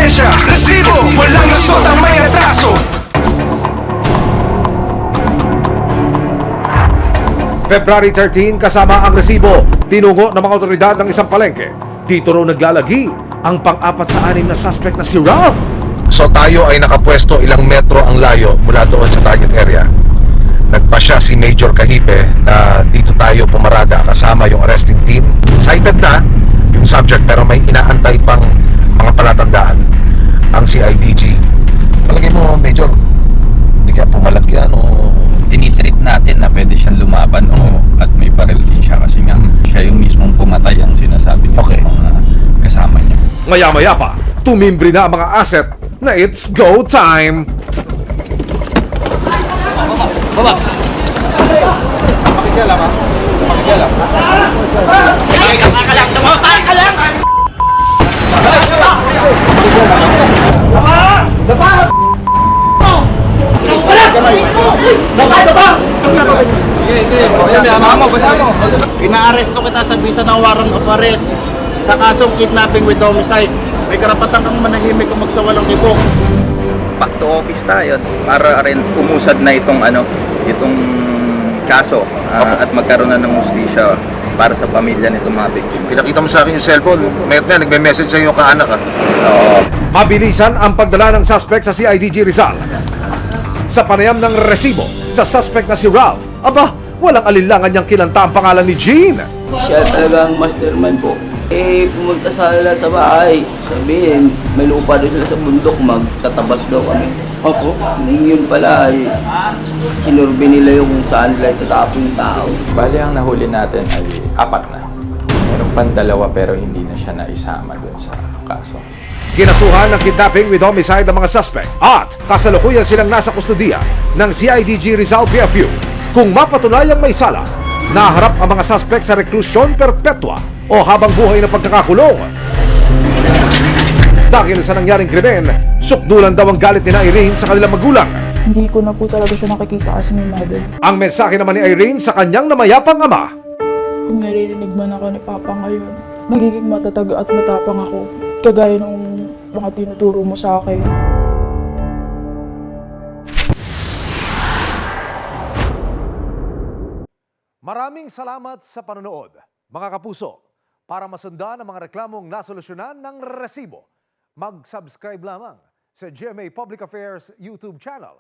lisensya, resibo, walang lusot ang may atraso. February 13, kasama ang resibo, tinungo ng mga otoridad ng isang palengke. Dito raw naglalagi ang pang-apat sa anim na suspect na si Ralph. So tayo ay nakapwesto ilang metro ang layo mula doon sa target area. Nagpasya si Major Kahipe na dito tayo pumarada kasama yung arresting team. Cited na yung subject pero may inaantay pang mga palatandaan ang CIDG. Palagay mo, Major, hindi kaya pumalagyan o... Tinitreat natin na pwede siyang lumaban o at may baril din siya kasi nga siya yung mismong pumatay ang sinasabi niya Okay. ng mga kasama niya. Maya-maya pa, tumimbre na ang mga asset na it's go time. Inaaresto kita sa bisa ng warrant of arrest sa kasong kidnapping with homicide. May karapatan kang manahimik kung magsawalang kibok. Back to office tayo para rin umusad na itong kaso at magkaroon na ng hustisya para sa pamilya nitong mga biktima. Pinakita mo sa akin yung cellphone. Mayat na, nagme-message sa'yo yung kaanak ka. Oo. Mabilisan ang pagdala ng suspect sa CIDG Rizal. Sa panayam ng resibo sa suspect na si Ralph, aba, walang alinlangan niyang kilanta ang pangalan ni Jean. Siya talaga ang mastermind po. Pumunta sila sa bahay. Sabihin, may lupa doon sila sa bundok, magtatabas daw kami. Opo. Yun pala, sinurbe nila yung kung saan nila itatapon yung tao. Bali, ang nahuli natin ay 4 na. Meron pang 2 pero hindi na siya naisama doon sa kaso. Kinasuhan ng kidnapping with homicide ang mga suspect at kasalukuyan silang nasa kustudiya ng CIDG Rizal PFU. Kung mapatunayang may sala, naharap ang mga suspect sa reklusyon perpetua o habang buhay na pagkakakulong. Dahil sa nangyaring krimen, sukdulan daw ang galit ni Irene sa kanilang magulang. Hindi ko na po talaga siya nakikita as my mother. Ang mensahe naman ni Irene sa kanyang namayapang ama. Kung naririnig man ako ni Papa ngayon, magiging matatag at matapang ako. Kagaya ng mga tinuturo mo sa akin. Maraming salamat sa panonood, mga kapuso. Para masundan ang mga reklamong nasolusyonan ng resibo, mag-subscribe lamang sa GMA Public Affairs YouTube channel